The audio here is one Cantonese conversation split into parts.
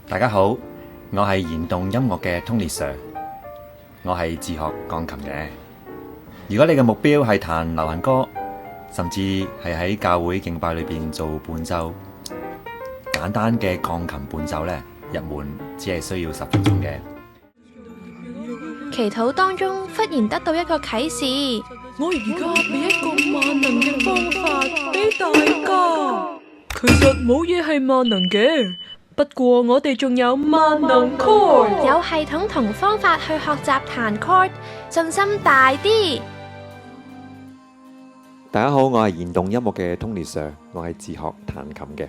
大家好，我係燃動音樂嘅 Tony Sir， 我係自學鋼琴嘅。如果你嘅目標係彈流行歌，甚至係喺教會敬拜裏邊做伴奏，簡單嘅鋼琴伴奏呢，入門只係需要10分鐘嘅。祈禱當中忽然得到一個啟示，我而家俾一個萬能嘅方法俾大家。其實冇嘢係萬能嘅，不過我哋仲有萬能 chord， 有系統同方法去學習彈 chord， 信心大啲。大家好，我係燃動音樂嘅 Tony Sir， 我係自學彈琴嘅。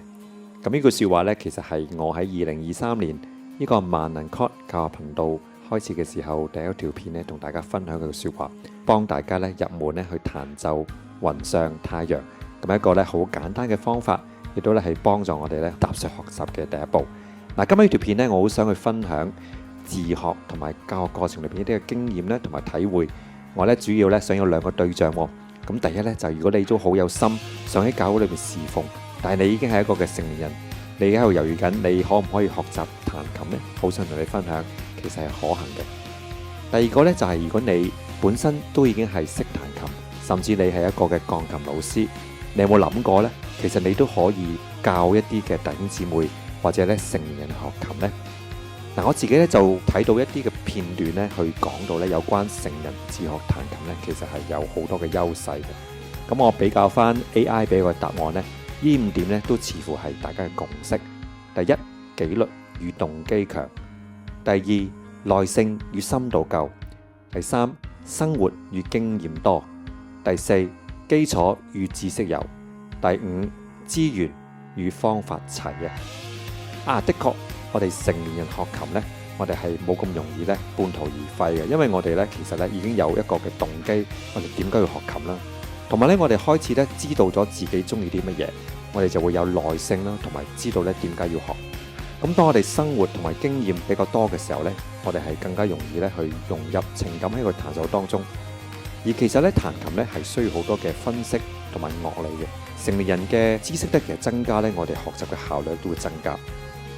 咁呢句說話呢，其實係我喺2023年呢個萬能 chord 教學頻道開始嘅時候，第一條片呢同大家分享嘅說話，幫大家呢入門呢去彈奏雲上太陽，咁一個呢好簡單嘅方法，亦都呢係幫助我哋呢踏上學習嘅第一步。嗱，今日呢條片呢，我好想去分享自學同埋教學過程裏邊一啲嘅經驗呢同埋體會。我呢主要呢想有2個對象。咁第一呢，就係如果你都好有心想喺教會裏邊侍奉，但係你已經係一個嘅成年人，你喺度猶豫緊你可唔可以學習彈琴呢？好想同你分享，其實係可行嘅。第二個呢，就係如果你本身都已經係識彈琴，甚至你係一個嘅鋼琴老師，你有冇諗過呢？其實你都可以教一啲嘅弟兄姊妹或者咧成年人學琴呢。嗱，我自己咧就睇到一啲嘅片段咧，去講到咧有關成人自學彈琴咧，其實係有好多嘅優勢嘅。咁我比較翻 AI 俾我嘅答案呢，呢5點咧都似乎係大家嘅共識。第一，紀律與動機強；第二，耐性與深度夠；第三，生活與經驗多；第四，基礎與知識有；第5，資源與方法齊啊！的確。我哋成年人學琴呢，我哋係冇咁容易呢半途而廢嘅，因為我哋呢其實呢已經有一個嘅動機，我哋點解要學琴啦？同埋呢，我哋開始呢知道咗自己中意啲乜嘢，我哋就會有耐性啦，同埋知道呢點解要學。咁當我哋生活同埋經驗比較多嘅時候呢，我哋係更加容易呢去融入情感喺個彈奏當中。而其實呢，彈琴呢係需要好多嘅分析同埋樂理嘅。成年人嘅知識呢其實增加呢，我哋學習嘅效率都會增加。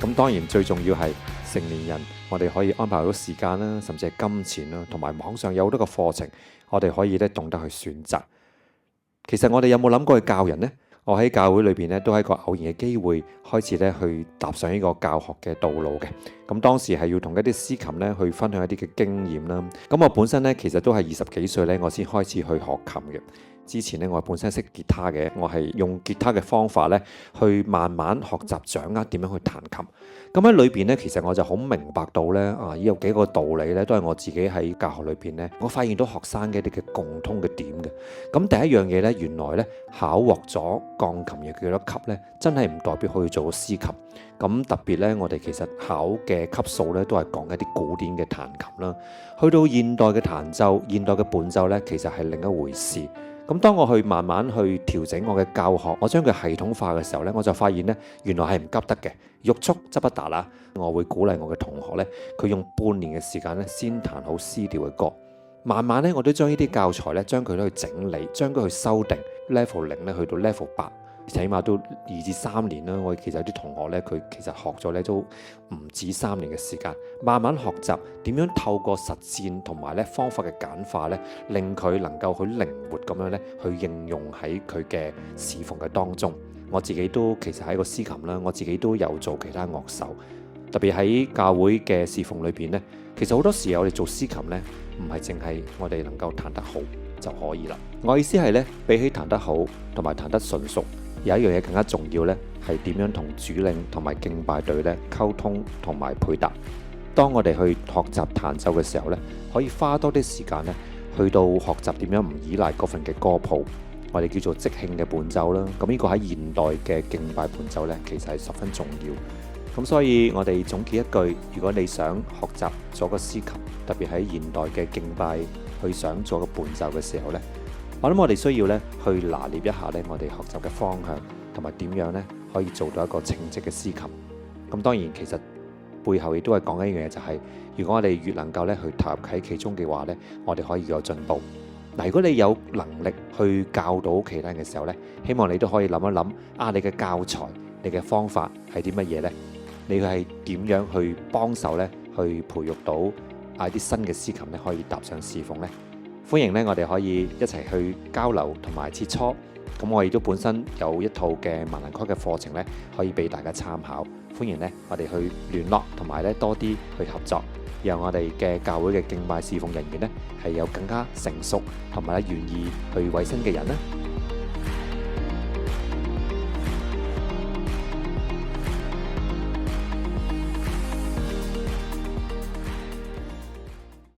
咁當然最重要係成年人，我哋可以安排好多時間啦，甚至係金錢啦，同埋網上有好多個課程，我哋可以咧懂得去選擇。其實我哋有冇諗過去教人呢？我喺教會裏邊咧都係一個偶然嘅機會，開始咧去踏上呢個教學嘅道路嘅。咁當時係要同一啲司琴咧去分享一啲嘅經驗啦。咁我本身咧其實都係20幾歲咧，我先開始去學琴嘅。之前咧我本身識吉他嘅，我係用吉他嘅方法咧去慢慢學習掌握點樣去彈琴。咁喺裏邊咧，其實我就好明白到咧有幾個道理咧，都係我自己喺教學裏邊咧，我發現到學生嘅一啲嘅共通嘅點嘅。咁第一樣嘢咧，原來咧考獲咗鋼琴嘅幾多級咧，真係唔代表可以做到司琴。咁特別咧，我哋其實考嘅級數咧，都係講一啲古典嘅彈琴啦。去到現代嘅彈奏、現代嘅伴奏咧，其實係另一回事。咁當我去慢慢去調整我嘅教學，我將佢系統化嘅時候呢，我就發現呢，原來係唔急得嘅，欲速則不達啦。我會鼓勵我嘅同學呢，佢用半年嘅時間呢，先彈好 C 調嘅歌。慢慢呢，我都將呢啲教材呢，將佢去整理，將佢去修訂 level 0呢，去到 level 8。起碼都2至3年啦。我其實有啲同學呢，佢其實學咗呢都唔止3年嘅時間，慢慢學習點樣透過實踐同埋呢方法嘅簡化呢，令佢能夠去靈活咁樣呢去應用喺佢嘅侍奉嘅當中。我自己都其實係一個司琴啦，我自己都有做其他樂手，特別喺教會嘅侍奉裏邊呢，其實好多時候我哋做司琴呢，唔係淨係我哋能夠彈得好就可以啦。我意思係呢，比起彈得好同埋彈得純熟，有一樣嘢更加重要呢，係點樣同主領同埋敬拜隊呢溝通同埋配搭。當我哋去學習彈奏嘅時候呢，可以花多啲時間呢，去到學習點樣唔依賴嗰份嘅歌譜，我哋叫做即興嘅伴奏啦。咁呢個喺現代嘅敬拜伴奏呢，其實係十分重要。咁所以我哋總結一句，如果你想學習做個司琴，特別喺現代嘅敬拜去想做個伴奏嘅時候呢，我諗我哋需要咧去拿捏一下咧，我哋學習嘅方向同埋點樣咧可以做到一個稱職嘅司琴。咁當然其實背後亦都係講緊一樣嘢，就係如果我哋越能夠咧去投入喺其中嘅話咧，我哋可以有進步。嗱，如果你有能力去教到其他人嘅時候咧，希望你都可以諗一諗你嘅教材、你嘅方法係啲乜嘢呢？你係點樣去幫手呢？去培育到啲新嘅司琴咧可以踏上侍奉呢？歡迎呢，我哋可以一齊去交流同埋切磋。咁我亦都本身有一套嘅萬能 chord 嘅課程呢，可以俾大家參考。歡迎呢，我哋去聯絡同埋咧多啲去合作，讓我哋嘅教會嘅敬拜侍奉人員呢，係有更加成熟同埋咧願意去委身嘅人呢。